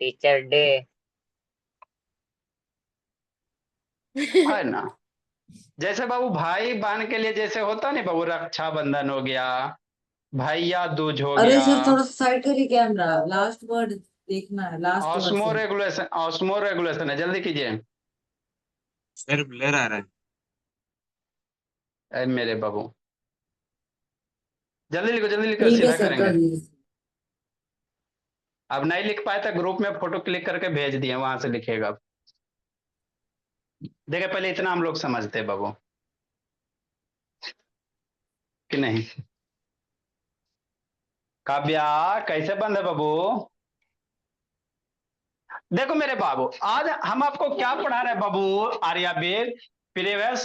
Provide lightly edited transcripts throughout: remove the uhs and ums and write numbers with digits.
Teacher day. है ना। जैसे बाबू भाई बहन के लिए जैसे होता नहीं बाबू, रक्षाबंधन हो गया, भैया दूज हो अरे गया। सर थोड़ा सा साइड करिए कैमरा, लास्ट वर्ड देखना है, last word osmo sir. Regulation, osmo regulation है, जल्दी कीजिए। सर ब्लर आ रहा है। मेरे बाबू जल्दी लिखो, जल्दी लिखो, ठीक है सीधा सर, कर करेंगे। दीजिए। अब नहीं लिख पाए तो ग्रुप में फोटो क्लिक करके भेज दिए, वहां से लिखेगा। देखिए पहले इतना हम लोग समझते हैं बाबू, कि नहीं। काव्या कैसे बंद है बाबू। देखो मेरे बाबू, आज हम आपको क्या पढ़ा रहे हैं बाबू, आर्यवीर। प्रीवियस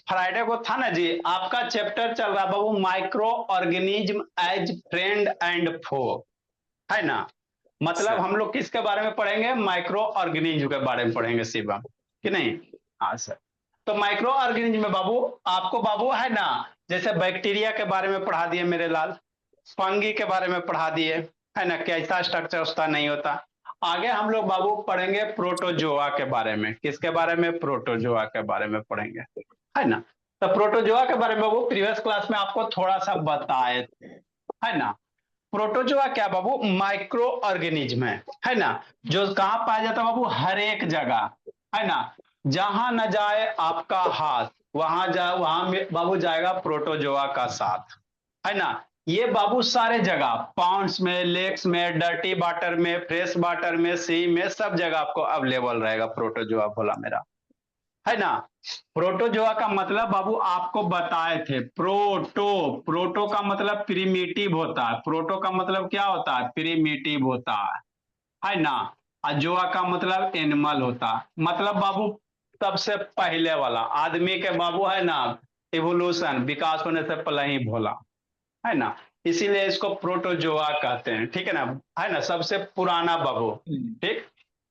फ्राइडे को था ना जी, आपका चैप्टर चल रहा बाबू, microorganism as friend and foe, है ना। मतलब सर हम लोग किसके बारे में पढ़ेंगे, माइक्रो ऑर्गेनिज्म के बारे में पढ़ेंगे शिवम, कि नहीं। हाँ सर। तो माइक्रो ऑर्गेनिज्म में बाबू, आपको बाबू है ना, जैसे बैक्टीरिया के बारे में पढ़ा दिए मेरे लाल, फंगी के बारे में पढ़ा दिए, है ना, कैसा स्ट्रक्चर उसका नहीं होता। आगे हम लोग बाबू पढ़ेंगे प्रोटोजोआ के बारे में, किसके बारे में, प्रोटोजोआ के बारे में पढ़ेंगे, है ना। तो प्रोटोजोआ के बारे में बाबू प्रीवियस क्लास में आपको थोड़ा सा बताए थे, है ना। प्रोटोजोआ क्या बाबू, माइक्रो ऑर्गेनिज्म है ना, जो कहां पाया जाता है बाबू, हर एक जगह, है ना। जहां न जाए आपका हाथ, वहां बाबू जाएगा प्रोटोजोआ का साथ, है ना। ये बाबू सारे जगह, पॉन्ड्स में, लेक्स में, डर्टी वाटर में, फ्रेश वाटर में, सी में, सब जगह आपको अवेलेबल रहेगा प्रोटोजोआ, बोला मेरा, है ना। प्रोटोजोआ का मतलब बाबू आपको बताए थे, प्रोटो, प्रोटो का मतलब प्रिमिटिव होता है, प्रोटो का मतलब क्या होता है, प्रिमिटिव होता है ना। और जोआ का मतलब एनिमल होता है, मतलब बाबू सबसे पहले वाला आदमी के बाबू, है ना, इवोल्यूशन, विकास होने से पहले ही भोला, है ना। इसीलिए इसको प्रोटोजोआ कहते हैं, ठीक है ना, है ना, सबसे पुराना बाबू। ठीक।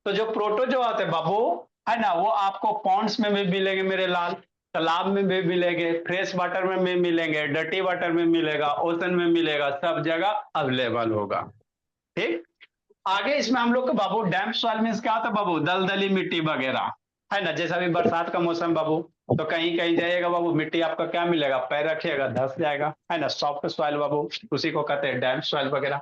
तो जो प्रोटोजोआ होते हैं बाबू, है ना, वो आपको पॉन्ड्स में भी मिलेंगे मेरे लाल, तालाब में भी मिलेंगे, फ्रेश वाटर में भी मिलेंगे, डर्टी वाटर में मिलेगा, ओशन में मिलेगा, सब जगह अवेलेबल होगा। ठीक। आगे इसमें हम लोग को बाबू डैम्प सॉइल मीन्स क्या होता है बाबू, दलदली मिट्टी वगैरह, है ना। जैसा अभी बरसात का मौसम बाबू, तो कहीं कहीं जाइएगा बाबू, मिट्टी आपका क्या मिलेगा, पैर रखिएगा धस जाएगा, है ना, सॉफ्ट सॉइल बाबू, उसी को कहते हैं डैम्प सॉइल वगैरह।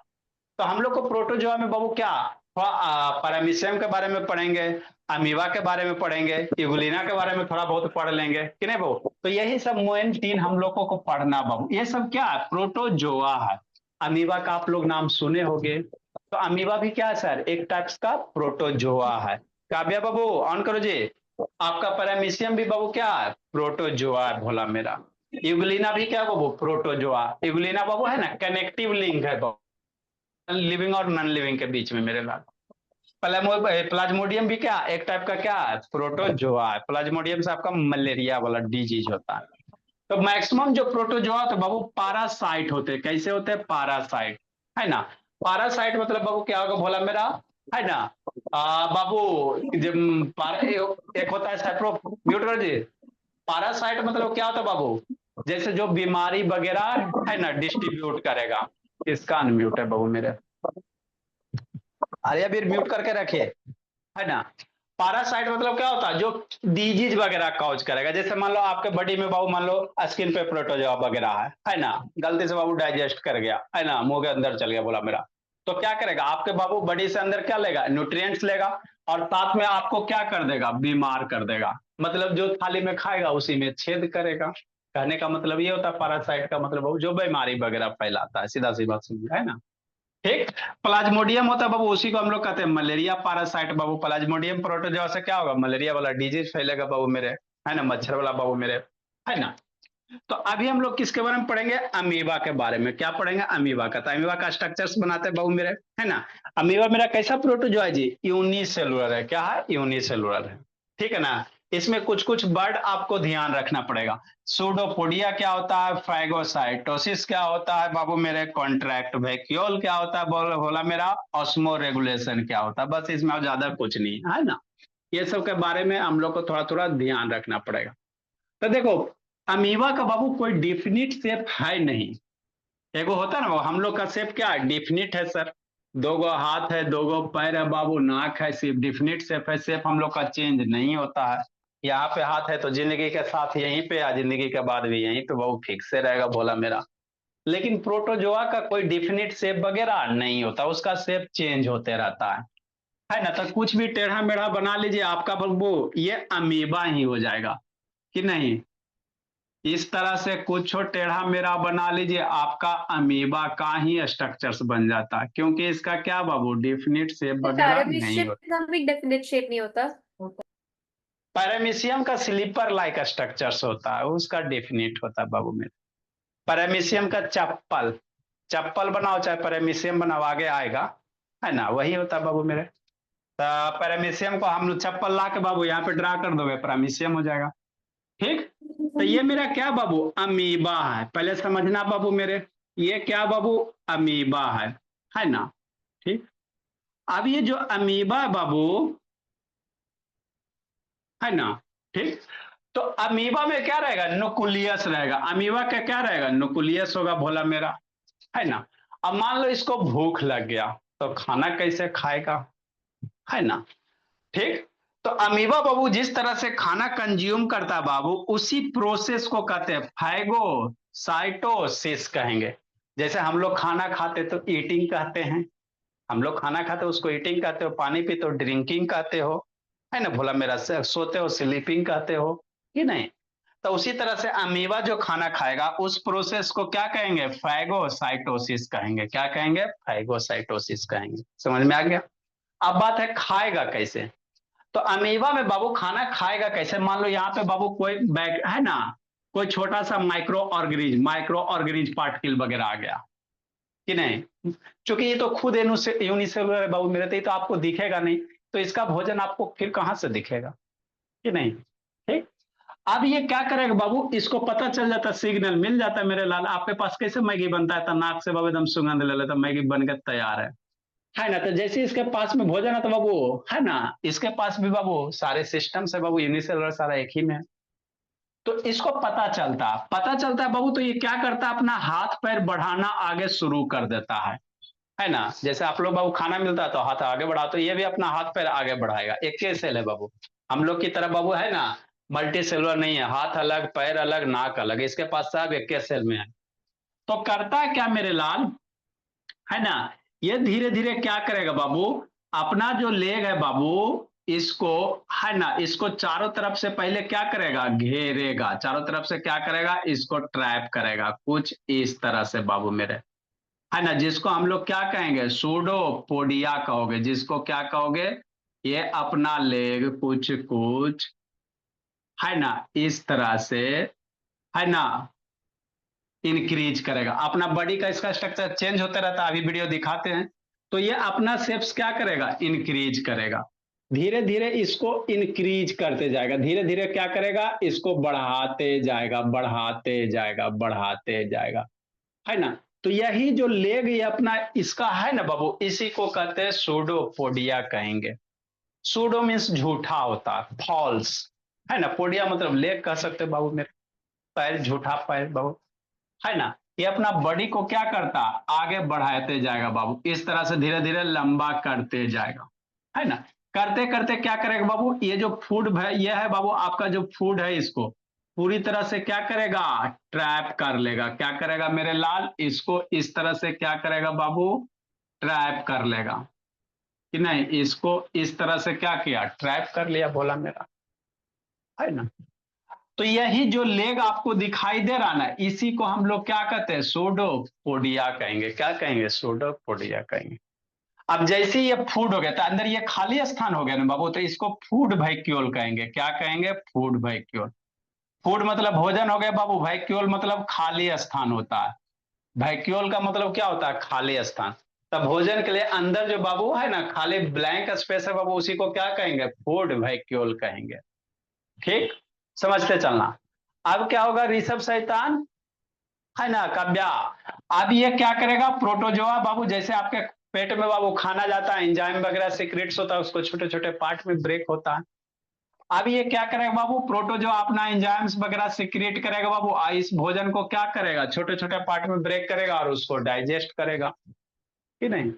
तो हम लोग को प्रोटोजोआ में बाबू क्या, पैरामीशियम के बारे में पढ़ेंगे, अमीबा के बारे में पढ़ेंगे, इगुलिना के बारे में थोड़ा बहुत पढ़ लेंगे, कि नहीं बाबू। तो यही सब मेन तीन हम लोगों को पढ़ना बाबू, ये सब क्या है, प्रोटोजोआ है। अमीबा का आप लोग नाम सुने होंगे, तो अमीबा भी क्या है सर, एक टाइप्स का प्रोटोजोआ है। काव्या बाबू ऑन करो जी। आपका पैरामीशियम भी बाबू क्या है, प्रोटोजोआ है भोला मेरा। यूग्लिना भी क्या बाबू, प्रोटोजोआ। यूग्लिना बाबू है ना, कनेक्टिव लिंक है बाबू, लिविंग और नॉन लिविंग के बीच में मेरे लाल। प्लाज्मोडियम भी क्या, एक टाइप का क्या है, प्रोटोजोआ है। प्लाज्मोडियम से आपका मलेरिया वाला डिजीज होता है। तो मैक्सिमम जो प्रोटोजोआ होते हैं बाबू पारासाइट होते हैं, कैसे होते हैं, पारासाइट, है ना। पारासाइट मतलब बाबू क्या होगा भोला मेरा, है ना। बाबू जब एक होता है सैप्रो, म्यूट कर जी। पारासाइट मतलब क्या होता है बाबू, जैसे जो बीमारी वगैरह है ना डिस्ट्रीब्यूट करेगा। इसका अनम्यूट है बाबू मेरे, अरे अभी म्यूट करके रखिए, है ना। पारासाइट मतलब क्या होता है, जो डिजीज वगैरह कॉज करेगा। जैसे मान लो आपके बॉडी में बाबू, मान लो स्किन पे प्रोटोजोआ वगैरह है ना, गलती से बाबू डाइजेस्ट कर गया, है ना, मुंह के अंदर चल गया बोला मेरा, तो क्या करेगा आपके बाबू बॉडी से अंदर क्या लेगा, न्यूट्रिएंट्स लेगा, और साथ में आपको क्या कर देगा, बीमार कर देगा। मतलब जो थाली में खाएगा उसी में छेद करेगा। कहने का मतलब ये होता है पैरासाइट का मतलब बाबू जो बीमारी वगैरह फैलाता है, सीधा सी बात समझ, है ना। ठीक। प्लाज्मोडियम होता है बाबू, उसी को हम लोग कहते हैं मलेरिया पैरासाइट बाबू। प्लाज्मोडियम प्रोटोजोआ से क्या होगा, मलेरिया वाला डिजीज फैलेगा बाबू मेरे, है ना, मच्छर वाला बाबू मेरे, है ना। तो अभी हम लोग किसके बारे में पढ़ेंगे, अमीबा के बारे में। क्या पढ़ेंगे, अमीबा का। तो अमीबा का स्ट्रक्चर्स बनाते हैं बाबू मेरे, है ना। अमीबा मेरा कैसा प्रोटोजोआ है जी, यूनिसेलुलर है। क्या है, यूनिसेलुलर है, ठीक है ना। इसमें कुछ कुछ वर्ड आपको ध्यान रखना पड़ेगा। सूडोपोडिया क्या होता है, फाइगोसाइटोसिस क्या होता है बाबू मेरे, कॉन्ट्रैक्ट वैक्यूल क्या होता है बोला मेरा, ऑस्मो रेगुलेशन क्या होता है, बस इसमें और ज्यादा कुछ नहीं है ना। ये सब के बारे में हम लोग को थोड़ा थोड़ा ध्यान रखना पड़ेगा। तो देखो, अमीबा का बाबू कोई डिफिनिट शेप है नहीं। एगो होता है ना, हम लोग का शेप क्या है, डिफिनिट है सर, दो गो हाथ है, दो गो पैर है बाबू, नाक है, सिर्फ डिफिनिट शेप है, शेप हम लोग का चेंज नहीं होता है। यहाँ पे हाथ है तो जिंदगी के साथ यहीं पे, या जिंदगी के बाद भी यहीं पे बाबू फिक्स से रहेगा भोला मेरा। लेकिन प्रोटोजोआ का कोई डिफिनिट शेप वगैरह नहीं होता, उसका शेप चेंज होते रहता है ना। तो कुछ भी टेढ़ा मेढ़ा बना लीजिए आपका बाबू, ये अमीबा ही हो जाएगा कि नहीं। इस तरह से कुछ टेढ़ा मेढ़ा बना लीजिए, आपका अमीबा का ही स्ट्रक्चर्स बन जाता है, क्योंकि इसका क्या बाबू डिफिनिट शेप वगैरह नहीं पैरामीशियम होता। का भी डेफिनेट शेप नहीं होता। पैरामीशियम का स्लीपर लाइक स्ट्रक्चर्स होता है, उसका डेफिनेट होता है बाबू मेरे। पैरामीशियम का चप्पल, चप्पल बनाओ चाहे पैरामीशियम बनाओ आगे आएगा, है ना, वही होता है बाबू मेरे। तो पैरामीशियम को हम लोग चप्पल ला के बाबू यहाँ पे ड्रा कर दोगे, पैरामीशियम हो जाएगा। ठीक, तो ये मेरा क्या बाबू अमीबा है, पहले समझना बाबू मेरे, ये क्या बाबू अमीबा है ना। ठीक, अब ये जो अमीबा है बाबू, है ना। ठीक, तो अमीबा में क्या रहेगा, न्यूक्लियस रहेगा, अमीबा का क्या रहेगा, न्यूक्लियस होगा भोला मेरा, है ना। अब मान लो इसको भूख लग गया तो खाना कैसे खाएगा, है ना। ठीक, तो अमीबा बाबू जिस तरह से खाना कंज्यूम करता है बाबू, उसी प्रोसेस को कहते हैं फाइगोसाइटोसिस कहेंगे। जैसे हम लोग खाना खाते तो ईटिंग कहते हैं, हम लोग खाना खाते उसको ईटिंग कहते हो, पानी पीते हो ड्रिंकिंग कहते हो, है ना भोला मेरा, सोते हो स्लीपिंग कहते हो कि नहीं। तो उसी तरह से अमीबा जो खाना खाएगा उस प्रोसेस को क्या कहेंगे, फाइगोसाइटोसिस कहेंगे। क्या कहेंगे, फाइगोसाइटोसिस कहेंगे। समझ में आ गया। अब बात है खाएगा कैसे। तो अमीबा में बाबू खाना खाएगा कैसे, मान लो यहाँ पे बाबू कोई बैग है ना, कोई छोटा सा माइक्रो ऑर्गेनिज पार्टिकल वगैरह आ गया कि नहीं, क्योंकि ये तो खुद यूनिसेलुलर है बाबू मेरे, तो ये तो आपको दिखेगा नहीं, तो इसका भोजन आपको फिर कहां से दिखेगा कि नहीं। ठीक, अब ये क्या करेगा बाबू, इसको पता चल जाता, सिग्नल मिल जाता है मेरे लाल, आपके पास कैसे मैगी बनता है, तो नाक से बाबू एकदम सुगंध ले लेता, मैगी बनकर तैयार है ना। तो जैसे इसके पास में भोजन है तो बाबू, है ना, इसके पास भी बाबू सारे सिस्टम से बाबू यूनिसेलुलर सारा एक ही में है। तो इसको पता चलता है बाबू, तो ये क्या करता है, अपना हाथ पैर बढ़ाना आगे शुरू कर देता है ना। जैसे आप लोग बाबू खाना मिलता है तो हाथ आगे बढ़ा, तो ये भी अपना हाथ पैर आगे बढ़ाएगा, एक के सेल है बाबू, हम लोग की तरह बाबू, है ना, मल्टी सेलुलर नहीं है, हाथ अलग पैर अलग नाक अलग, इसके पास सब एक के सेल में है। तो करता है क्या मेरे लाल, है ना, ये धीरे धीरे क्या करेगा बाबू, अपना जो लेग है बाबू, इसको, है ना, इसको चारों तरफ से पहले क्या करेगा, घेरेगा, चारों तरफ से क्या करेगा, इसको ट्रैप करेगा कुछ इस तरह से बाबू मेरे, है ना, जिसको हम लोग क्या कहेंगे, सूडोपोडिया कहोगे, जिसको क्या कहोगे, ये अपना लेग कुछ कुछ, है ना, इस तरह से, है ना, इंक्रीज करेगा। अपना बॉडी का इसका स्ट्रक्चर चेंज होता रहता है, अभी वीडियो दिखाते हैं। तो ये अपना शेप्स क्या करेगा, इंक्रीज करेगा, धीरे धीरे इसको इंक्रीज करते जाएगा, धीरे धीरे क्या करेगा, इसको बढ़ाते जाएगा बढ़ाते जाएगा बढ़ाते जाएगा, है ना। तो यही जो लेग ये अपना इसका है ना बाबू, इसी को कहते हैं सूडोपोडिया कहेंगे। सूडो मीन्स झूठा होता है, फॉल्स, है ना, पोडिया मतलब लेग कह सकते हैं बाबू मेरे, पैर झूठा पैर बाबू, है ना। ये अपना बॉडी को क्या करता, आगे बढ़ाते जाएगा बाबू, इस तरह से धीरे धीरे लंबा करते जाएगा, है ना। करते करते क्या करेगा बाबू, ये जो फूड है, ये है बाबू आपका जो फूड है, इसको पूरी तरह से क्या करेगा, ट्रैप कर लेगा। क्या करेगा मेरे लाल, इसको इस तरह से क्या करेगा बाबू, ट्रैप कर लेगा कि नहीं, इसको इस तरह से क्या किया, ट्रैप कर लिया बोला मेरा, है ना। तो यही जो लेग आपको दिखाई दे रहा ना, इसी को हम लोग क्या कहते हैं, सूडोपोडिया कहेंगे। क्या कहेंगे, सूडोपोडिया कहेंगे। अब जैसे ही ये फूड हो गया तो अंदर ये खाली स्थान हो गया ना बाबू, तो इसको फूड वैक्यूल कहेंगे। क्या कहेंगे, फूड वैक्यूल। फूड मतलब भोजन हो गया बाबू, वैक्यूल मतलब खाली स्थान होता है, वैक्यूल का मतलब क्या होता है, खाली स्थान। तब भोजन के लिए अंदर जो बाबू है ना, खाली ब्लैंक स्पेस है बाबू, उसी को क्या कहेंगे, फूड वैक्यूल कहेंगे। ठीक, समझते चलना। अब क्या होगा, ऋषभ शैतान, है ना, कव्या। अब ये क्या करेगा, प्रोटोजोआ बाबू, जैसे आपके पेट में बाबू खाना जाता है, एंजाइम वगैरह सीक्रेट्स होता है, उसको छोटे छोटे पार्ट में ब्रेक होता है। अब ये क्या करेगा बाबू, प्रोटोजोआ अपना एंजाइम्स वगैरह सीक्रेट करेगा बाबू, इस भोजन को क्या करेगा, छोटे छोटे पार्ट में ब्रेक करेगा और उसको डाइजेस्ट करेगा कि नहीं।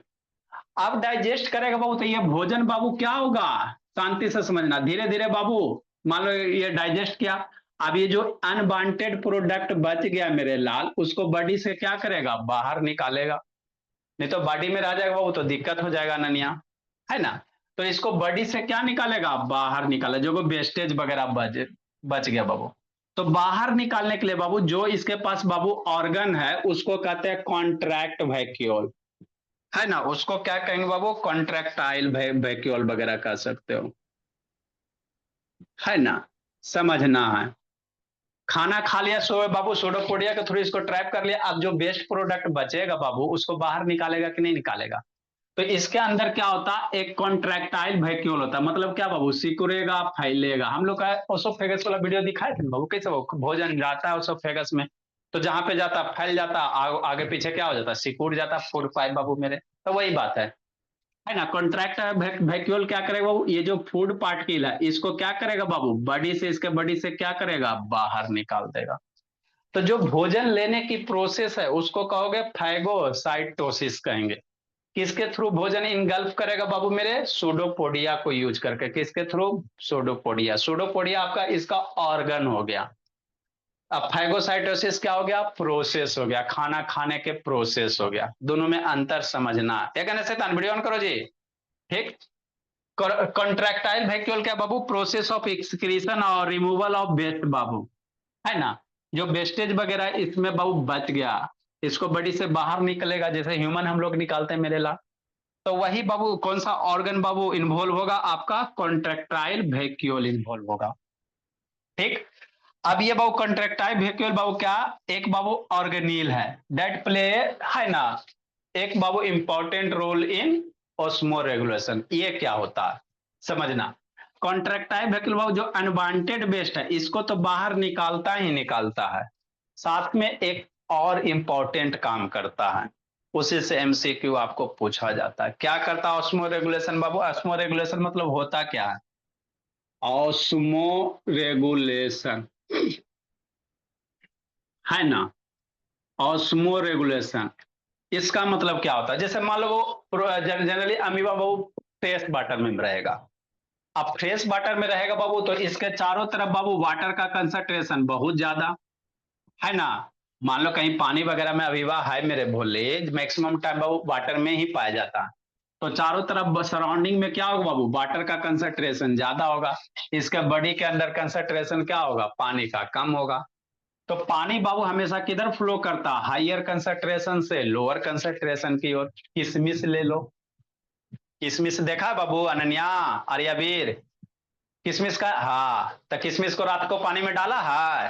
अब डाइजेस्ट करेगा बाबू तो ये भोजन बाबू क्या होगा, शांति से समझना, धीरे धीरे बाबू मान लो ये डाइजेस्ट किया। अब ये जो अनवांटेड प्रोडक्ट बच गया मेरे लाल, उसको बॉडी से क्या करेगा, बाहर निकालेगा। नहीं तो बॉडी में रह जाएगा बाबू तो दिक्कत हो जाएगा अनन्या, है ना। तो इसको बॉडी से क्या निकालेगा, बाहर निकाले, जो वेस्टेज वगैरह बच गया बाबू। तो बाहर निकालने के लिए बाबू जो इसके पास बाबू ऑर्गन है उसको कहते हैं कॉन्ट्रैक्ट वैक्यूल, है ना। उसको क्या कहेंगे बाबू, कॉन्ट्रैक्टाइल वैक्यूल वगैरह कह सकते हो, है ना। समझना है। खाना खा लिया सो बाबू, सोडोपोडिया के थ्रू इसको ट्रैप कर लिया। अब जो वेस्ट प्रोडक्ट बचेगा बाबू उसको बाहर निकालेगा कि नहीं निकालेगा। तो इसके अंदर क्या होता है, एक कॉन्ट्रैक्टाइल वैक्यूल होता है। मतलब क्या बाबू, सिकुड़ेगा फैलेगा। हम लोग का ओसोफेगस वाला वीडियो दिखाए थे बाबू, कैसे वो भोजन जाता है ओसोफेगस में, तो जहां पे जाता फैल जाता, आगे पीछे क्या हो जाता, सिकुड़ जाता फूड पाइप बाबू मेरे। तो वही बात है ना। कॉन्ट्रैक्ट वैक्यूल क्या करेगा बाबू, ये जो फूड पार्टिकल है इसको क्या करेगा बाबू, बॉडी से, इसके बॉडी से क्या करेगा, बाहर निकाल देगा। तो जो भोजन लेने की प्रोसेस है उसको कहोगे फैगोसाइटोसिस कहेंगे। किसके थ्रू भोजन इनगल्फ करेगा बाबू मेरे, सूडोपोडिया को यूज करके। किसके थ्रू, सूडोपोडिया। सूडोपोडिया आपका इसका ऑर्गन हो गया। अब फैगोसाइटोसिस क्या हो गया, प्रोसेस हो गया, खाना खाने के प्रोसेस हो गया। दोनों में अंतर समझना है। कहने से वीडियो ऑन करो जी, ठीक। कॉन्ट्रैक्टाइल वैक्यूल क्या बाबू, प्रोसेस ऑफ एक्सक्रीशन और रिमूवल ऑफ वेस्ट बाबू, है ना। जो वेस्टेज वगैरह इसमें बाबू बच गया, इसको बॉडी से बाहर निकलेगा, जैसे ह्यूमन हम लोग निकालते हैं मेरे ला। तो वही बाबू कौन सा ऑर्गन बाबू इन्वॉल्व होगा, आपका कॉन्ट्रैक्टाइल वैक्यूल इन्वॉल्व होगा, ठीक। अब ये बाबू कॉन्ट्रैक्टाइल वैक्यूल बाबू क्या, एक बाबू ऑर्गेनील है, दैट प्ले, है ना, एक बाबू important role in osmoregulation. ये क्या होता है समझना। कॉन्ट्रैक्टाइल वैक्यूल बाबू जो अनवांटेड वेस्ट है इसको तो बाहर निकालता ही निकालता है, साथ में एक और इंपॉर्टेंट काम करता है, उसी से एमसीक्यू आपको पूछा जाता है। क्या करता है ऑस्मो रेगुलेशन बाबू, ऑस्मो रेगुलेशन मतलब होता क्या है, ऑस्मो रेगुलेशन, है ना। ऑस्मो रेगुलेशन इसका मतलब क्या होता है, जैसे मान लो वो जनरली अमीबा बाबू फ्रेश वाटर में रहेगा। अब फ्रेश वाटर में रहेगा बाबू तो इसके चारों तरफ बाबू वाटर का कंसंट्रेशन बहुत ज्यादा, है ना। मान लो कहीं पानी वगैरह में अमीबा है मेरे भोले, मैक्सिमम टाइम बाबू वाटर में ही पाया जाता है। तो चारों तरफ सराउंडिंग में क्या होगा बाबू, वाटर का कंसंट्रेशन ज्यादा होगा। इसके बॉडी के अंदर कंसंट्रेशन क्या होगा, पानी का कम होगा। तो पानी बाबू हमेशा किधर फ्लो करता, हाइयर कंसंट्रेशन से लोअर कंसंट्रेशन की ओर। किशमिश ले लो, किशमिश देखा है बाबू अनन्या, आर्यावीर, किशमिश का, हाँ तो किशमिश को रात को पानी में डाला है,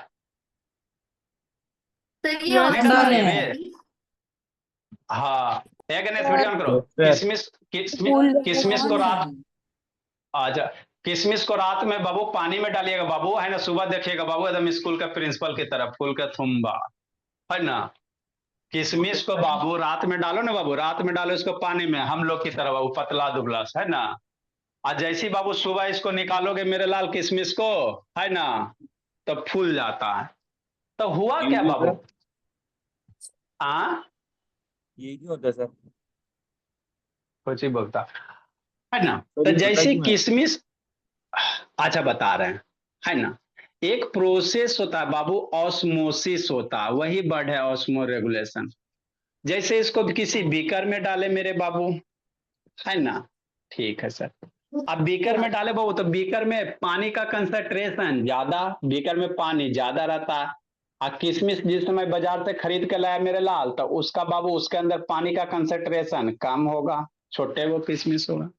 तो ये नहीं होता डाला है आर्यावीर। हाँ, एक ने वीडियो ऑन करो। सर किशमिश किशमिश किशमिश को रात, आजा, किशमिश को रात में बाबू पानी में डालिएगा बाबू, है ना, सुबह देखिएगा बाबू एकदम स्कूल का प्रिंसिपल की तरफ फूल का थुम्बा, है ना। किशमिश को बाबू रात में डालो ना बाबू, रात में डालो इसको पानी में, हम लोग की तरह बाबू पतला दुबला, है ना। आज जैसी बाबू सुबह इसको निकालोगे मेरे लाल किशमिश को, है ना, तो फूल जाता है। तो हुआ क्या ये बाबू, सर, आ ये क्यों होता है सर? कुछ ही बोलता, है ना। सर तो ये होता जैसी क्यों है? किशमिश, अच्छा बता रहे हैं, है ना। एक प्रोसेस होता है बाबू, ऑस्मोसिस होता है, वही वर्ड है ऑस्मो रेगुलेशन। जैसे इसको किसी बीकर में डाले मेरे बाबू, है ना, ठीक है सर। अब बीकर में डाले बाबू तो बीकर में पानी का कंसंट्रेशन ज्यादा, बीकर में पानी ज्यादा रहता है। और किशमिश जिस समय बाजार से खरीद के लाया मेरे लाल तो उसका बाबू उसके अंदर पानी का कंसंट्रेशन कम होगा, छोटे वो किशमिश होगा।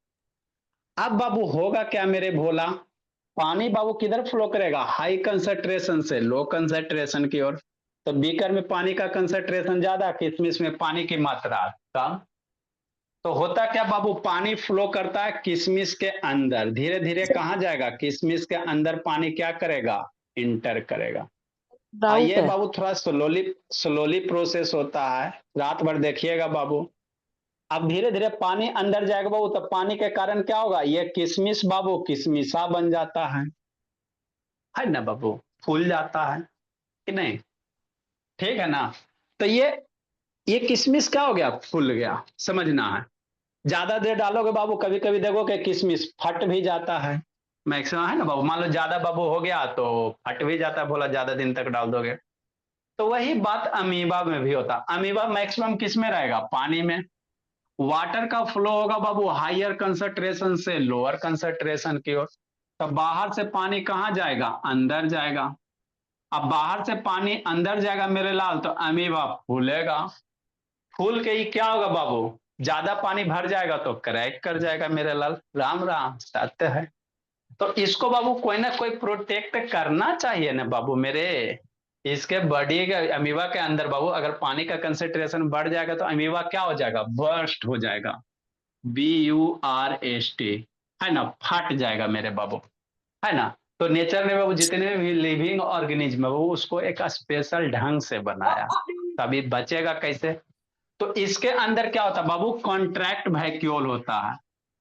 अब बाबू होगा क्या मेरे भोला, पानी बाबू किधर फ्लो करेगा, हाई कंसंट्रेशन से लो कंसंट्रेशन की ओर। तो बीकर में पानी का कंसंट्रेशन ज्यादा, किशमिश में पानी की मात्रा कम। तो होता क्या बाबू, पानी फ्लो करता है किशमिश के अंदर, धीरे धीरे कहाँ जाएगा, किशमिश के अंदर पानी क्या करेगा, इंटर करेगा। डाउट आइए है। बाबू थोड़ा स्लोली स्लोली प्रोसेस होता है, रात भर देखिएगा बाबू। अब धीरे धीरे पानी अंदर जाएगा बाबू तो पानी के कारण क्या होगा, ये किशमिश बाबू किशमिशा बन जाता है ना बाबू, फूल जाता है कि नहीं, ठीक है ना। तो ये किशमिश क्या हो गया, फूल गया, समझना है। ज्यादा देर डालोगे बाबू कभी कभी देखो कि किशमिश फट भी जाता है, मैक्सिमम है ना बाबू, मान लो ज्यादा बाबू हो गया तो फट भी जाता है, बोला ज्यादा दिन तक डाल दोगे। तो वही बात अमीबा में भी होता, अमीबा मैक्सिमम किस में रहेगा, पानी में। वाटर का फ्लो होगा बाबू हायर कंसंट्रेशन से लोअर कंसंट्रेशन की ओर। तो बाहर से पानी कहाँ जाएगा, अंदर जाएगा। अब बाहर से पानी अंदर जाएगा मेरे लाल, तो अमीबा फूलेगा। फूल के ही क्या होगा बाबू, ज्यादा पानी भर जाएगा तो क्रैक कर जाएगा मेरे लाल। राम राम सत्य है। तो इसको बाबू कोई ना कोई प्रोटेक्ट करना चाहिए ना बाबू मेरे। इसके बॉडी के अमीबा के अंदर बाबू अगर पानी का कंसेंट्रेशन बढ़ जाएगा तो अमीबा क्या हो जाएगा, बर्स्ट हो जाएगा। BURST, है ना, फट जाएगा मेरे बाबू, है ना। तो नेचर ने बाबू जितने भी लिविंग ऑर्गेनिज्म है वो उसको एक स्पेशल ढंग से बनाया, तभी बचेगा कैसे। तो इसके अंदर क्या होता है बाबू, कॉन्ट्रैक्ट वैक्यूल होता है,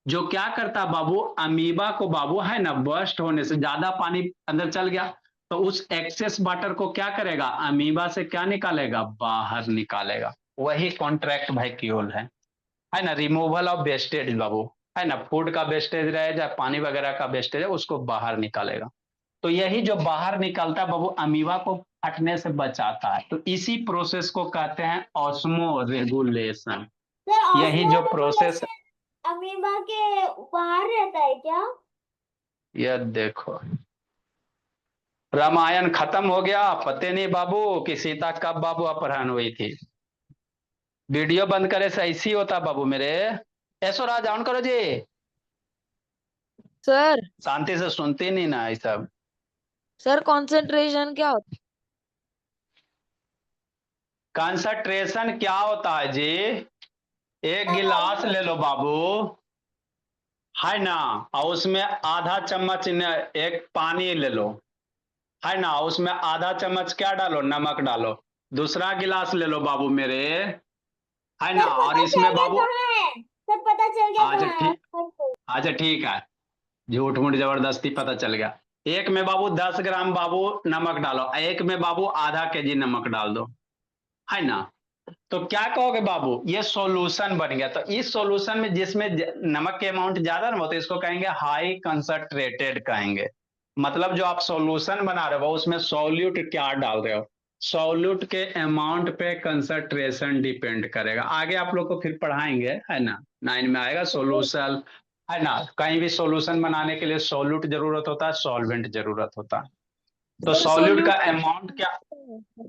जो क्या करता है बाबू, अमीबा को बाबू है ना, बर्स्ट होने से ज्यादा पानी अंदर चल गया तो उस एक्सेस वाटर को क्या करेगा, अमीबा से क्या निकालेगा, बाहर निकालेगा। वही कॉन्ट्रैक्ट वैक्यूल है ना, रिमूवल ऑफ वेस्टेज बाबू, है ना, फूड का वेस्टेज रहे या पानी वगैरह का वेस्टेज है उसको बाहर निकालेगा। तो यही जो बाहर निकलता है बाबू अमीबा को फटने से बचाता है, तो इसी प्रोसेस को कहते हैं ऑस्मो रेगुलेशन। सर यही जो प्रोसेस, अमीबा के बाहर रहता है क्या? ये देखो रामायण खत्म हो गया, पते नहीं बाबू कि सीता कब बाबू अपहरण हुई थी। वीडियो बंद करे से ऐसी होता बाबू मेरे। ऐसो राज ऑन करो जी, सर शांति से सुनती नहीं ना ये सब। सर कंसंट्रेशन क्या होता कंसंट्रेशन क्या होता है जी, एक गिलास ले लो बाबू, है ना, और उसमें आधा चम्मच एक पानी ले लो, है ना, उसमें आधा चम्मच क्या डालो, नमक डालो। दूसरा गिलास ले लो बाबू मेरे, है ना, सर और पता इसमें चल गया बाबू, कहाँ है? सर पता चल गया अच्छा कहाँ है? ठीक, अच्छा ठीक है, झूठ मूठ जबरदस्ती पता चल गया। एक में बाबू 10 ग्राम बाबू नमक डालो, एक में बाबू आधा केजी नमक डाल दो, है ना। तो क्या कहोगे बाबू, ये सॉल्यूशन बन गया। तो इस सॉल्यूशन में जिसमें नमक के अमाउंट ज्यादा ना हो तो इसको कहेंगे हाई कंसंट्रेटेड कहेंगे। मतलब जो आप सॉल्यूशन बना रहे हो उसमें सॉल्यूट क्या डाल रहे हो, सॉल्यूट के अमाउंट पे कंसंट्रेशन डिपेंड करेगा। आगे आप लोग को फिर पढ़ाएंगे, है ना, 9 में आएगा सॉल्यूशन, है ना। कहीं भी सॉल्यूशन बनाने के लिए सॉल्यूट जरूरत होता है, सॉल्वेंट जरूरत होता है। तो है? सॉल्यूट का सोल्यूट अमाउंट क्या,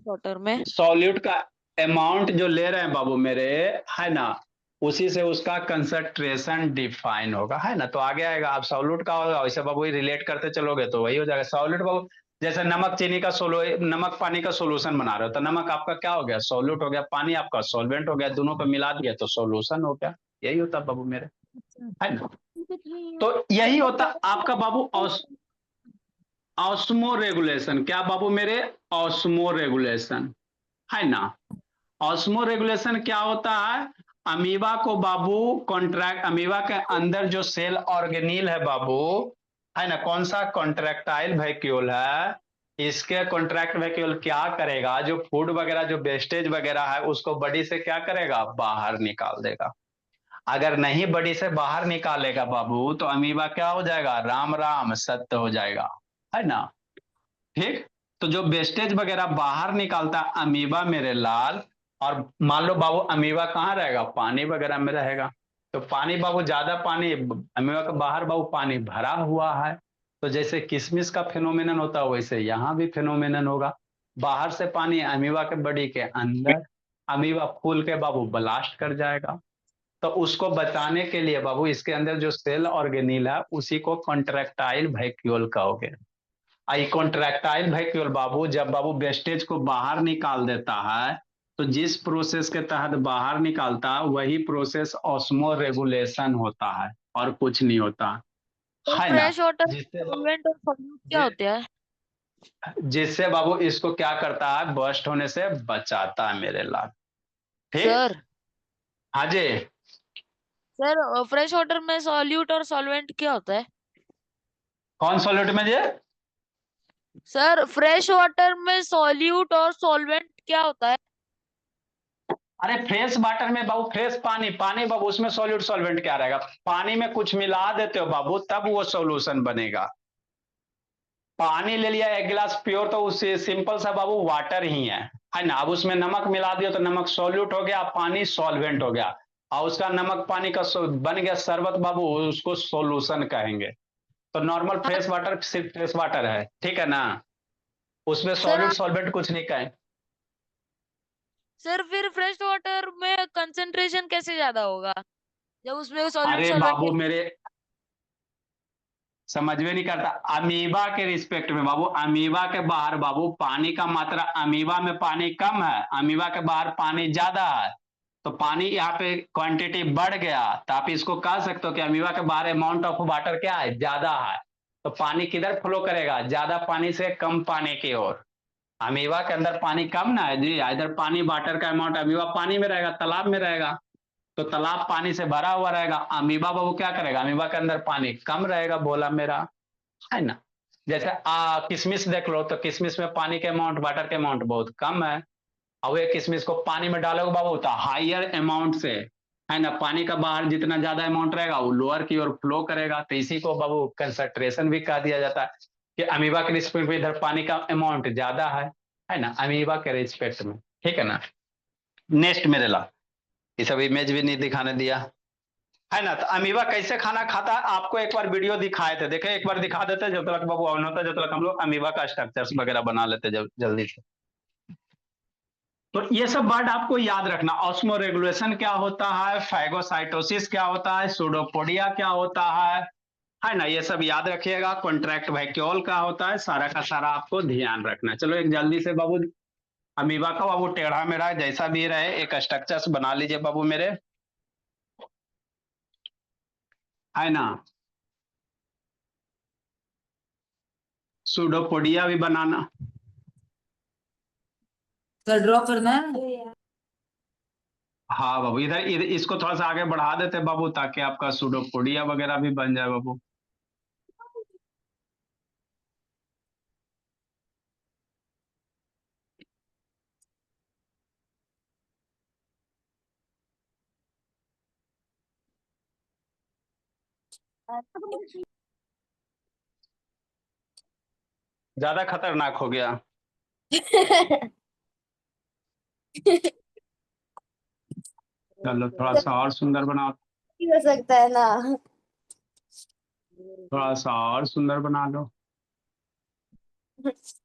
वाटर में। सॉल्यूट का अमाउंट जो ले रहे हैं बाबू मेरे, है ना, उसी से उसका कंसंट्रेशन डिफाइन होगा, है ना। तो आगे आएगा, आप सॉल्यूट का होगा वैसे बाबू रिलेट करते चलोगे तो वही हो जाएगा सॉल्यूट बाबू। जैसे नमक चीनी का नमक पानी का सोल्यूशन बना रहे हो तो नमक आपका क्या हो गया, सॉल्यूट हो गया, पानी आपका सॉल्वेंट हो गया, दोनों को मिला दिया तो सॉल्यूशन हो गया। यही होता बाबू मेरे, है ना। तो यही होता आपका बाबू ऑस्मो रेगुलेशन। क्या बाबू मेरे, ऑस्मो रेगुलेशन, है ना। ऑस्मो रेगुलेशन क्या होता है, अमीबा को बाबू कॉन्ट्रैक्ट, अमीबा के अंदर जो सेल ऑर्गेनील है बाबू, है ना, कौन सा कॉन्ट्रैक्टाइल वैक्यूल है, इसके कॉन्ट्रैक्ट वैक्यूल क्या करेगा, जो फूड वगैरह जो वेस्टेज वगैरह है उसको बॉडी से क्या करेगा, बाहर निकाल देगा। अगर नहीं बॉडी से बाहर निकालेगा बाबू तो अमीबा क्या हो जाएगा, राम राम सत्य हो जाएगा, है ना। ठीक, तो जो वेस्टेज वगैरह बाहर निकालता है अमीबा मेरे लाल, और मान लो बाबू अमीबा कहाँ रहेगा, पानी वगैरह में रहेगा। तो पानी बाबू ज्यादा पानी, अमीबा के बाहर बाबू पानी भरा हुआ है, तो जैसे किशमिश का फिनोमेनन होता है वैसे यहाँ भी फिनोमेनन होगा। बाहर से पानी अमीबा के बॉडी के अंदर, अमीबा फूल के बाबू ब्लास्ट कर जाएगा। तो उसको बचाने के लिए बाबू इसके अंदर जो सेल ऑर्गेनील है उसी को कॉन्ट्रैक्टाइल वैक्यूल कहोगे। आई कॉन्ट्रैक्टाइल वैक्यूल बाबू जब बाबू वेस्टेज को बाहर निकाल देता है, तो जिस प्रोसेस के तहत बाहर निकालता है वही प्रोसेस ऑस्मो रेगुलेशन होता है, और कुछ नहीं होता, तो है ना। फ्रेश वाटर जिससे सॉल्वेंट और सोल्यूट क्या होते हैं? जिससे बाबू इसको क्या करता है, बर्स्ट होने से बचाता है मेरे लाल। ठीक, सर हाँ जी। सर फ्रेश वाटर में सॉल्यूट और सॉल्वेंट क्या होता है? कौन सॉल्यूट में जी, सर फ्रेश वाटर में सॉल्यूट और सॉल्वेंट क्या होता है? अरे फ्रेश वाटर में बाबू, फ्रेश पानी, पानी बाबू उसमें सॉल्यूट सॉल्वेंट क्या रहेगा? पानी में कुछ मिला देते हो बाबू तब वो सॉल्यूशन बनेगा। पानी ले लिया एक गिलास प्योर, तो उससे सिंपल सा बाबू वाटर ही है ना। अब उसमें नमक मिला दिया तो नमक सॉल्यूट हो गया, पानी सॉल्वेंट हो गया, और उसका नमक पानी का बन गया शरबत बाबू, उसको सॉल्यूशन कहेंगे। तो नॉर्मल हाँ फ्रेश वाटर सिर्फ फ्रेश वाटर है, ठीक है ना, उसमें सर। सॉल्यूट सॉल्वेंट कुछ नहीं कहें। सर फिर फ्रेश वाटर में कंसंट्रेशन कैसे ज्यादा होगा जब उसमें सॉल्यूट अरे सॉल्वेंट? बाबू मेरे, समझ में नहीं करता। अमीबा के रिस्पेक्ट में बाबू, अमीबा के बाहर बाबू पानी का मात्रा, अमीबा में पानी कम है, अमीबा के बाहर पानी ज्यादा है, तो पानी यहाँ पे क्वांटिटी बढ़ गया, तो आप इसको कह सकते हो कि अमीबा के बाहर अमाउंट ऑफ वाटर क्या है, ज्यादा है। तो पानी किधर फ्लो करेगा, ज्यादा पानी से कम पानी की ओर। अमीबा के अंदर पानी कम ना है जी, इधर पानी वाटर का अमाउंट, अमीबा पानी में रहेगा, तालाब में रहेगा, तो तालाब पानी से भरा हुआ रहेगा, अमीबा बाबू क्या करेगा, अमीबा के अंदर पानी कम रहेगा, बोला मेरा, है ना। जैसे किशमिश देख लो, तो किशमिश में पानी के अमाउंट, वाटर के अमाउंट बहुत कम है, और ये किशमिश को पानी में डालोगे बाबू तो हायर अमाउंट से, है ना, पानी का बाहर जितना ज्यादा अमाउंट रहेगा वो लोअर की ओर फ्लो करेगा, तो इसी को बाबू कंसंट्रेशन भी कह दिया जाता है, कि अमीबा के रिस्पेक्ट में इधर पानी का अमाउंट ज्यादा है ना, अमीबा के रिस्पेक्ट में, ठीक है ना। नेक्स्ट मेरे ला, ये सब इमेज भी नहीं दिखाने दिया, है ना। तो अमीबा कैसे खाना खाता है आपको एक बार वीडियो दिखाए थे, देखे एक बार दिखा देते जब तक बाबू ऑन होता, जब तक हम लोग अमीबा का स्ट्रक्चर्स वगैरह बना लेते जल्दी से। तो ये सब वर्ड आपको याद रखना, ऑस्मोरेगुलेशन क्या होता है, फैगोसाइटोसिस क्या होता है, सूडोपोडिया क्या होता है ना, ये सब याद रखिएगा। कॉन्ट्रैक्ट वैक्यूल क्या होता है, सारा का सारा आपको ध्यान रखना। चलो एक जल्दी से बाबू, अमीबा का बाबू टेढ़ा मेढ़ा जैसा भी रहे एक स्ट्रक्चर्स बना लीजिए बाबू मेरे, है ना। सूडोपोडिया भी बनाना। सर ड्रॉ करना है। हाँ बाबू, इधर इधर इसको थोड़ा सा आगे बढ़ा देते बाबू, ताकि आपका सूडोपोडिया वगैरह भी बन जाए बाबू। ज्यादा खतरनाक हो गया। चलो थोड़ा सा और सुंदर बनाओ, हो सकता है ना। थोड़ा सा और सुंदर बना लो।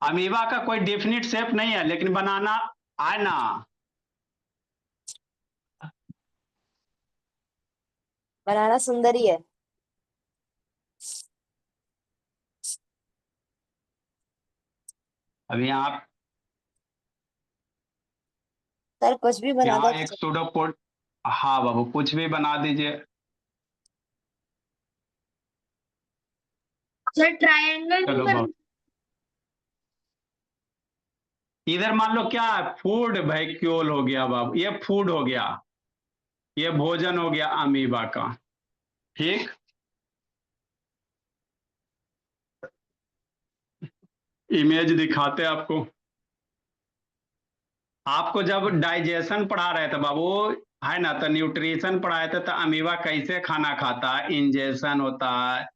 अमीबा का कोई डेफिनेट शेप नहीं है, लेकिन बनाना है ना। बनाना सुंदर ही है। अभी सर कुछ भी बना यहाँ दो। एक सूडोपोड, हाँ बाबू कुछ भी बना दीजिए। सर ट्रायंगल नहीं चलो कर। बाबू, इधर मान लो क्या है, फूड वैक्यूल हो गया बाबू, ये फूड हो गया, ये भोजन हो गया अमीबा का, ठीक। इमेज दिखाते आपको, आपको जब डाइजेशन पढ़ा रहे थे बाबू, है ना, तो न्यूट्रिशन पढ़ाए थे, तो अमीबा कैसे खाना खाता है, इंजेशन होता है।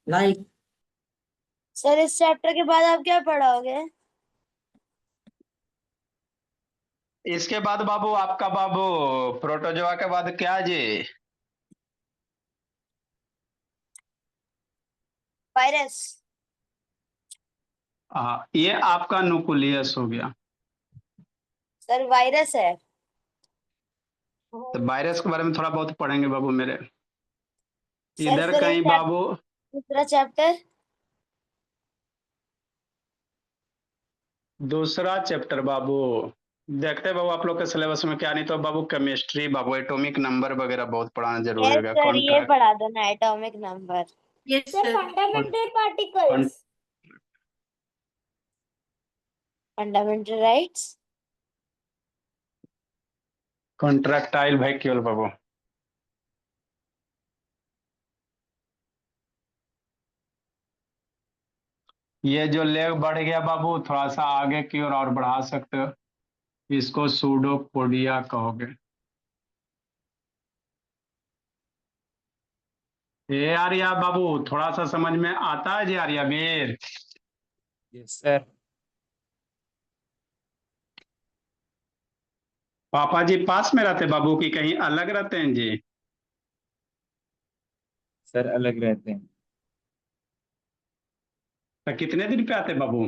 लाइक सर इस चैप्टर के बाद आप क्या पढ़ाओगे? इसके बाद बाबू आपका बाबू प्रोटोजोआ के बाद क्या जी, वायरस। ये आपका न्यूक्लियस हो गया। सर वायरस है। तो वायरस के बारे में थोड़ा बहुत पढ़ेंगे बाबू मेरे, सर इधर फिर कहीं बाबू। दूसरा चैप्टर। दूसरा चैप्टर बाबू, देखते हैं बाबू आप लोग के सिलेबस में क्या, नहीं तो बाबू केमिस्ट्री बाबू, एटॉमिक नंबर वगैरह बहुत पढ़ाना जरूरी यस होगा। सर ये कॉन्ट्रैक्ट, पढ़ा दो ना atomic number. Yes sir fundamental particles. Fundamental rights. Contractile vacuole बाबू, 。ये जो लेग बढ़ गया बाबू, थोड़ा सा आगे की ओर और बढ़ा सकते हो, इसको सूडोपोडिया कहोगे। ये आर्या बाबू थोड़ा सा समझ में आता है जी आर्या वीर? Yes sir. पापा जी पास में रहते बाबू की कहीं अलग रहते हैं जी? सर अलग रहते हैं। तो कितने दिन पे आते बाबू?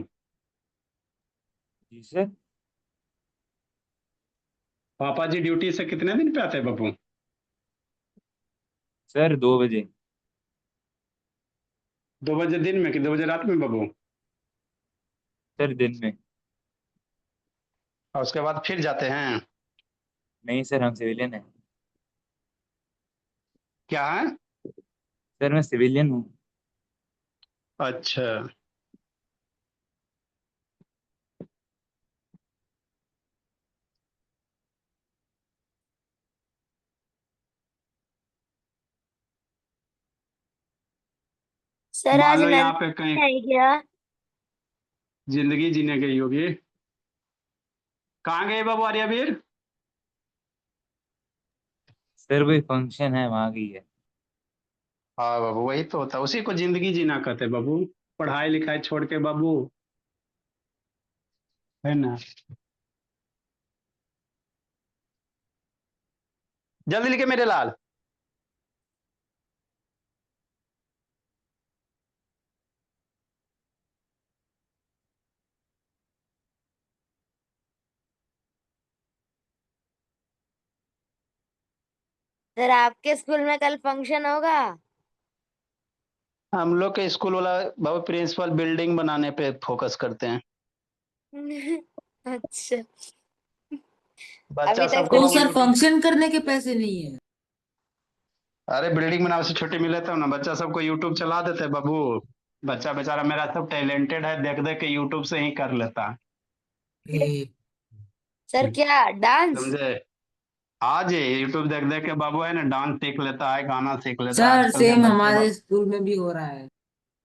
जी सर। पापा जी ड्यूटी से कितने दिन पे आते बाबू? सर 2 बजे। 2 बजे दिन में कि 2 बजे रात में बाबू? सर दिन में। और उसके बाद फिर जाते हैं? नहीं सर, हम सिविलियन हैं। क्या है? सर मैं सिविलियन हूँ। अच्छा। सर मान आज लो यहाँ नंद पे कहीं है क्या? जिंदगी जीने गई होगी। कहाँ गए बाबू आर्या वीर? सर कोई फंक्शन है, वहाँ गई है। हाँ बाबू वही तो होता है, उसी को जिंदगी जीना कहते हैं बाबू। पढ़ाई लिखाई छोड़ के बाबू, है ना। जल्दी लिखे मेरे लाल। सर आपके स्कूल में कल फंक्शन होगा? हम लोग के स्कूल वाला बाबू प्रिंसिपल बिल्डिंग बनाने पे फोकस करते हैं। अच्छा। बच्चा अभी तक सबको तो बाबू सर यूट्यूब, फंक्शन करने के पैसे नहीं है? अरे बिल्डिंग बनाने से छुट्टी मिले तब ना, बच्चा सबको यूट्यूब चला देते हैं बाबू। बच्चा बेचारा मेरा सब टैलेंटेड है, देख देख के यूट्यूब से ही कर लेता है। ए, सर क्या डांस? समझे? आज यूट्यूब देख देख के बाबू है ना डांस सीख लेता है, गाना सीख लेता है सर आजकल के सेम बच्चे हमारे स्कूल में भी हो रहा है।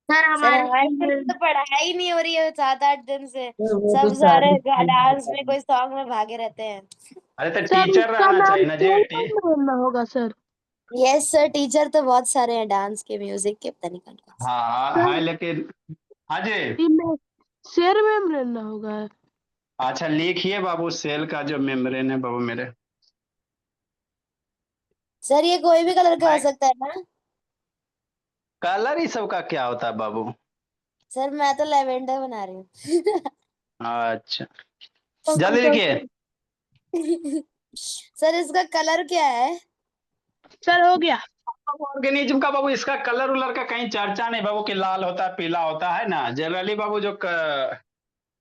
सर हमारे स्कूल में तो पढ़ाई नहीं हो रही है 7-8 दिन से। सर वो सब तो सारे सारे डांस में कोई सॉन्ग में भागे रहते हैं। अरे तो सर टीचर उसका रहना नाम चाहिए ना जी। कौन बनना होगा सर? यस सर, टीचर तो बहुत सारे हैं, डांस के, म्यूजिक के, पता नहीं कौन कौन से। हाँ सर है लेकिन, हाँ जी। इनमें शेर में रहना होगा। अच्छा लिखिए बाबू, सेल का जो मेम्ब्रेन है बाबू मेरे। सर ये कोई भी कलर का हो मैं सकता है ना? कलर ही सब का क्या होता है बाबू? सर मैं तो लेवेंडर बना रही हूँ। अच्छा जल्दी लिखिए। सर इसका कलर क्या है? सर हो गया। ऑर्गेनिज्म का बाबू इसका कलर उलर का कहीं चर्चा नहीं बाबू कि लाल होता है पीला होता है ना। जनरली बाबू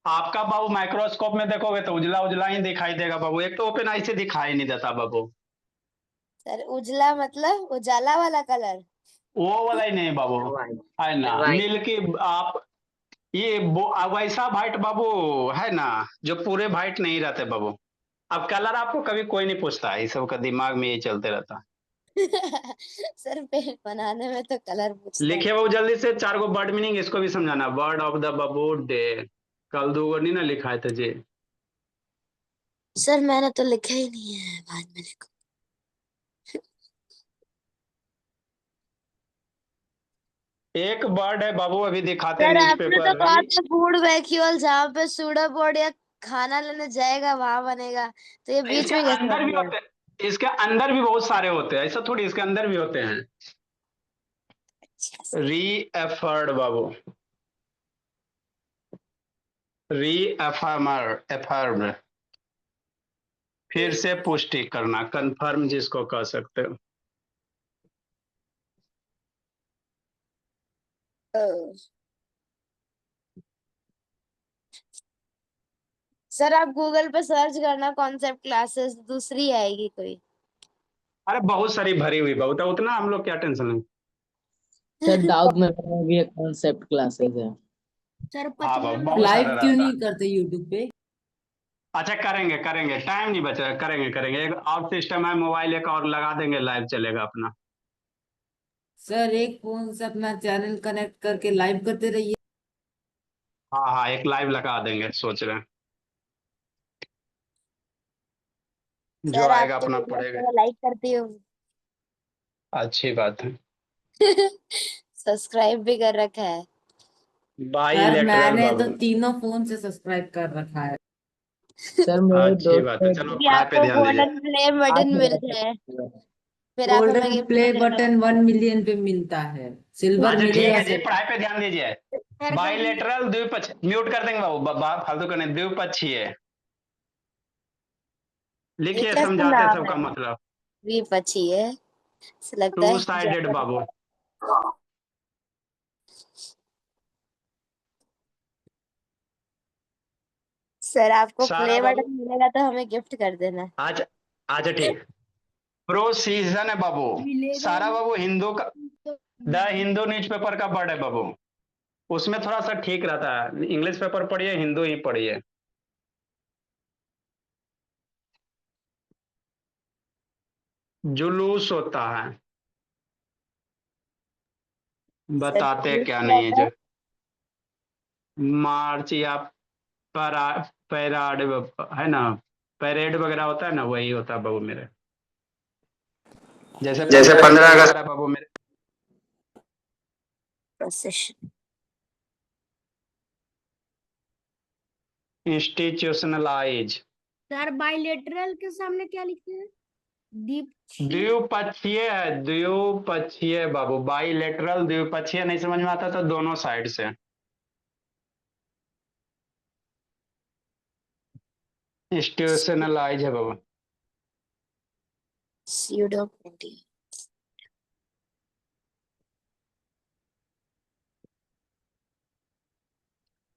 आपका बाबू माइक्रोस्कोप में देखोगे तो उजला उजला ही दिखाई देगा बाबू, एक तो ओपन आई से दिखाई नहीं देता बाबू। सर उजला मतलब उजाला वाला कलर? वो वाला ही नहीं बाबू, है ना। मिल्की आप ये वैसा वाइट बाबू है ना, जो पूरे वाइट नहीं रहते बाबू। अब कलर आपको कभी कोई नहीं पूछता है, इस सब का दिमाग में यही चलते रहता है। सर पेड़ बनाने में तो कलर पूछते हैं। लिखिए बाबू जल्दी से 4 गो वर्ड मीनिंग, इसको भी समझाना। Word of the Babu day, कल 2 गो नहीं ना लिखा है जी। सर मैंने तो लिखा ही नहीं है, बाद में लिखो। एक वर्ड है बाबू, अभी दिखाते हैं सर आपने तो न्यूज़पेपर कहा री। था फूड वैक्यूअल, जहाँ पे सूडोपोड या खाना लेने जाएगा वहां बनेगा, तो ये बीच इसके में कैसे अंदर बन भी गया? होते हैं, इसके अंदर भी बहुत सारे होते हैं, ऐसा थोड़ी, इसके अंदर भी होते हैं। अच्छा सर। री एफर्ड बाबू, री एफर्मर, एफर्म, फिर से पुष्टि करना, कंफर्म जिसको कह सकते हो। सर आप गूगल पे सर्च करना कॉन्सेप्ट क्लासेस, दूसरी आएगी कोई। अरे बहुत सारी भरी हुई बाबू, तो उतना हम लोग क्या टेंशन है। सर दाऊद में भी एक कॉन्सेप्ट क्लासेस है। सर हाँ 55 बाबू में बहुत सारा लाइव क्यों रहता है। नहीं करते यूट्यूब पे? अच्छा करेंगे करेंगे, टाइम नहीं बचा, करेंगे करेंगे। एक और सिस्टम है, मोबाइल एक और लगा देंगे, लाइव चलेगा अपना। सर एक फोन से अपना चैनल कनेक्ट करके लाइव करते रहिए। हाँ हाँ, एक लाइव लगा देंगे, सोच रहे हैं। जो सर आएगा आपके अपना वीडियोस पढ़ेगा। को मैं लाइक करती हूँ। अच्छी बात है। सब्सक्राइब भी कर रखा है। सर बाईलेटरल मैंने तो बाबू। तीनों फोन से सब्सक्राइब कर रखा है। सर मेरे अच्छी दोस्त बात है, चलो यदि पढ़ाई पे आपको ध्यान दीजिए। गोल्डन प्ले बटन मिल जाए फिर आप हमें गोल्डन गिफ्ट प्ले कर देना। बटन 1 मिलियन पे मिलता है, सिल्वर अच्छा ठीक मिलेगा है जी, तो पढ़ाई पे ध्यान दीजिए। बाईलेटरल द्विपक्ष, म्यूट कर देंगे बाबू, फालतू करने, द्विपक्षीय ये लिखिए, कैसा समझाते हैं नाम सबका है? मतलब। द्विपक्षीय है, ऐसा लगता टू है साइडेड बाबू। सर आपको सारा प्ले बाबू, बटन मिलेगा तो हमें गिफ्ट कर देना। अच्छा अच्छा ठीक। प्रोसीजन है बाबू। सारा बाबू हिंदू का, द हिंदू न्यूज़पेपर का वर्ड है बाबू। उसमें थोड़ा सा ठीक रहता है, इंग्लिश पेपर पढ़िए, हिंदू ही पढ़िए। जुलूस होता है, सर बताते जुलूस क्या क्या नहीं है होता है? जो। मार्च या परा पैराड है ना, परेड वगैरह होता है ना, वही होता है बाबू मेरे। जैसे जैसे 15 अगस्त 15 आ अगस्त रहा है बाबू मेरे। प्रोसेशन। इंस्टीट्यूशनलाइज, सर बाइलेटरल के सामने क्या लिखे हैं? दीप। द्विपक्षीय है, द्विपक्षीय बाबू। बाईलेटरल द्विपक्षीय नहीं समझ में आता तो दोनों साइड से। इंस्टीट्यूशनलाइज है बाबू। Pseudo printing.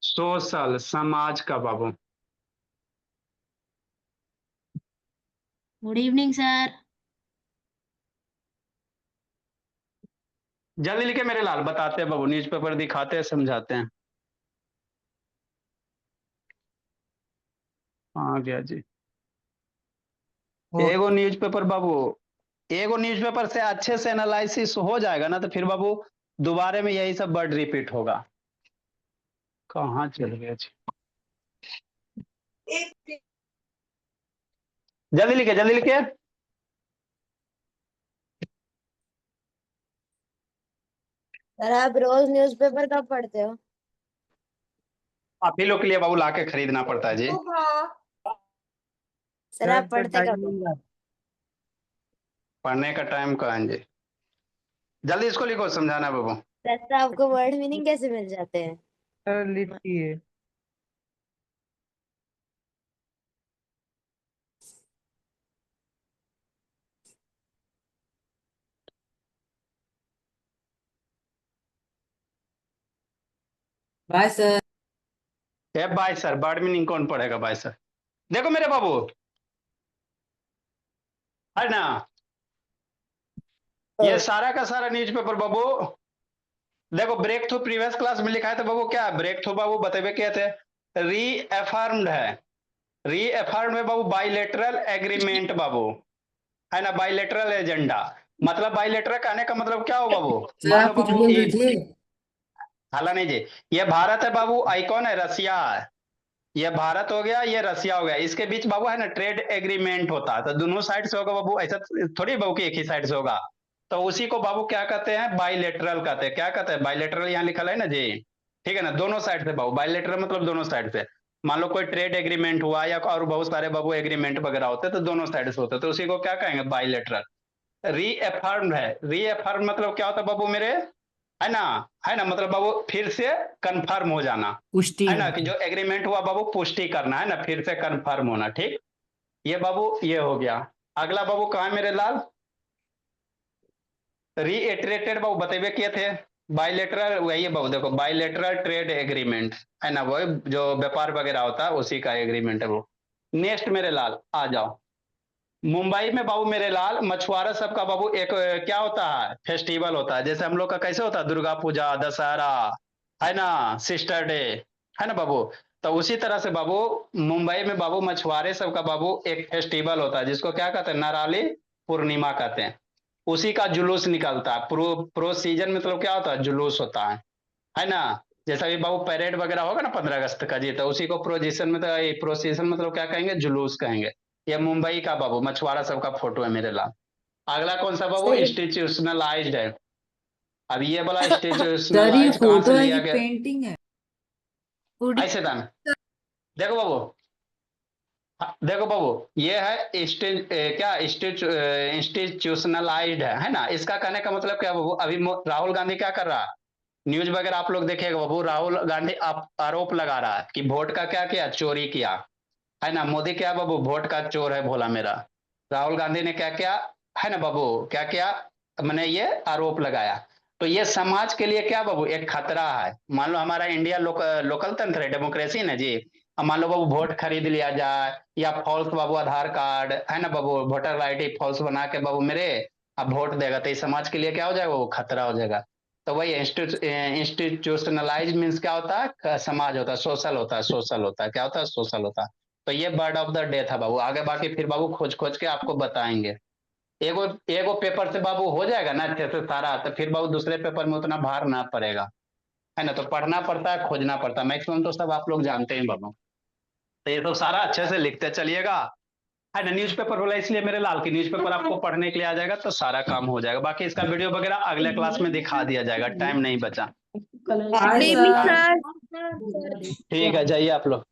सोशल, समाज का बाबू। Good evening sir. जल्दी लिखे मेरे लाल, बताते हैं बाबू, न्यूज़पेपर दिखाते हैं, समझाते हैं। आ गया जी। एगो न्यूज़पेपर बाबू, एगो न्यूज़पेपर से अच्छे से एनालिसिस हो जाएगा ना, तो फिर बाबू दोबारा में यही सब वर्ड रिपीट होगा। कहाँ चल गया जी? जल्दी लिखे, जल्दी लिखे। सर आप रोज न्यूज़पेपर कब पढ़ते हो? आप ही लोग के लिए बाबू ला के खरीदना पड़ता है जी। सर आप पढ़ते कब हो? पढ़ने का टाइम कहाँ जी? जल्दी इसको लिखो, समझाना है बाबू। सर तो आपको वर्ड मीनिंग कैसे मिल जाते हैं? लिखिए। Bye sir. ए बाय सर, वर्ड मीनिंग कौन पढ़ेगा बाय सर? देखो मेरे बाबू, है ना, ये सारा का सारा न्यूज़पेपर बाबू। देखो, ब्रेक थ्रू प्रीवियस क्लास में लिखा है, तो बाबू क्या है ब्रेक थ्रू बाबू, बतेबे क्या थे। रीअफर्म्ड है, रीअफर्म्ड में बाबू बाइलेटरल एग्रीमेंट बाबू, है ना, बाइलेटरल एजेंडा। मतलब बाइलेटरल कहने का मतलब क्या हो बाबू? सर मान लो आप कुछ बाबू बोल रहे एक, थे। हाला नहीं जी, ये भारत है बाबू, आई कौन है? रसिया है। ये भारत हो गया, ये रसिया हो गया, इसके बीच बाबू है ना ट्रेड एग्रीमेंट होता है, तो दोनों साइड से होगा बाबू, ऐसा थोड़ी बाबू कि एक ही साइड से होगा। तो उसी को बाबू क्या कहते हैं? बाइलेटरल कहते हैं। क्या कहते हैं? बाइलेटरल, यहाँ लिखा है ना जी, ठीक है ना, दोनों साइड से बाबू। बाइलेटरल मतलब दोनों साइड से। मान लो कोई ट्रेड एग्रीमेंट हुआ या और बहुत सारे बाबू एग्रीमेंट वगैरह होते हैं, तो दोनों साइड से होते हैं, तो उसी को क्या कहेंगे? बाइलेटरल। रीअफर्म्ड है, रीअफर्म मतलब क्या होता है बाबू मेरे, है ना, है ना, मतलब बाबू फिर से कंफर्म हो जाना, पुष्टि है ना, कि जो एग्रीमेंट हुआ बाबू पुष्टि करना, है ना, फिर से कंफर्म होना, ठीक। ये बाबू ये हो गया। अगला बाबू कहाँ है मेरे लाल? रीइटरेटेड बाबू बतेबे किए थे। बाइलेटरल वही है बाबू, देखो बाइलेटरल ट्रेड एग्रीमेंट, है ना, वही जो व्यापार वगैरह होता है उसी का एग्रीमेंट है वो। नेक्स्ट मेरे लाल आ जाओ। मुंबई में बाबू मेरे लाल मछुआरा सबका बाबू एक क्या होता है? फेस्टिवल होता है, जैसे हम लोग का कैसे होता है दुर्गा पूजा, दशहरा, है ना, सिस्टर डे, है ना बाबू। तो उसी तरह से बाबू मुंबई में बाबू मछुआरे सबका बाबू एक फेस्टिवल होता है, जिसको क्या कहते हैं? नराली पूर्णिमा कहते हैं। उसी का जुलूस निकलता है। प्रो सीजन मतलब क्या होता है? जुलूस होता है ना। जैसा भी बाबू परेड वगैरह होगा ना 15 अगस्त का जी, तो उसी को प्रोजेशन में, तो ये प्रोसेशन मतलब क्या कहेंगे, जुलूस कहेंगे। ये मुंबई का बाबू मछुआरा सब का फोटो है मेरे लाल। अगला कौन सा बाबू, सही। इंस्टीट्यूशनलाइज्ड है। अब ये वाला सर ये इंस्टीट्यूशनलाइज कहाँ फोटो से है लिया कि गया, पेंटिंग है? ऐसे था ना। देखो बाबू, देखो बाबू, ये है इंस्टीट्यूशनलाइज्ड है ना। इसका कहने का मतलब क्या बाबू, अभी राहुल गांधी क्या कर रहा है, न्यूज वगैरह आप लोग देखिएगा बाबू, राहुल गांधी आरोप लगा रहा है कि वोट का क्या किया, चोरी किया है ना। मोदी क्या बाबू, वोट का चोर है भोला मेरा। राहुल गांधी ने क्या किया है ना बाबू, क्या किया, मैंने ये आरोप लगाया। तो ये समाज के लिए क्या बाबू, एक खतरा है। मान लो हमारा इंडिया लोकल तंत्र है, डेमोक्रेसी ना जी। अब मान लो बाबू वोट खरीद लिया जाए, या फॉल्स बाबू आधार कार्ड है ना बाबू, वोटर आईडी फॉल्स बना के बाबू मेरे अब वोट देगा, तो इस समाज के लिए क्या हो जाएगा, वो खतरा हो जाएगा। तो वही इंस्टीट्यूशनलाइज मीन्स क्या होता है, समाज होता है, सोशल होता है, सोशल होता है, क्या होता है, सोशल होता है। तो ये बर्ड ऑफ द डे था बाबू। आगे बाकी फिर बाबू खोज खोज के आपको बताएंगे। एगो एगो पेपर से बाबू हो जाएगा ना अच्छे से सारा, तो फिर बाबू दूसरे पेपर में उतना भार ना पड़ेगा, है ना। तो पढ़ना पड़ता है, खोजना पड़ता है, मैक्सिमम तो सब आप लोग जानते हैं बाबू। तो ये तो सारा अच्छे से लिखते चलिएगा, है ना। न्यूज़पेपर बोला इसलिए मेरे लाल की, न्यूज़पेपर आपको पढ़ने के लिए आ जाएगा तो सारा काम हो जाएगा। बाकी इसका वीडियो वगैरह अगले क्लास में दिखा दिया जाएगा, टाइम नहीं बचा। Hi sir. ठीक है, जाइए आप लोग।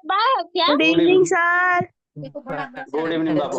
बाय क्या? Good evening sir. Good evening बाबू।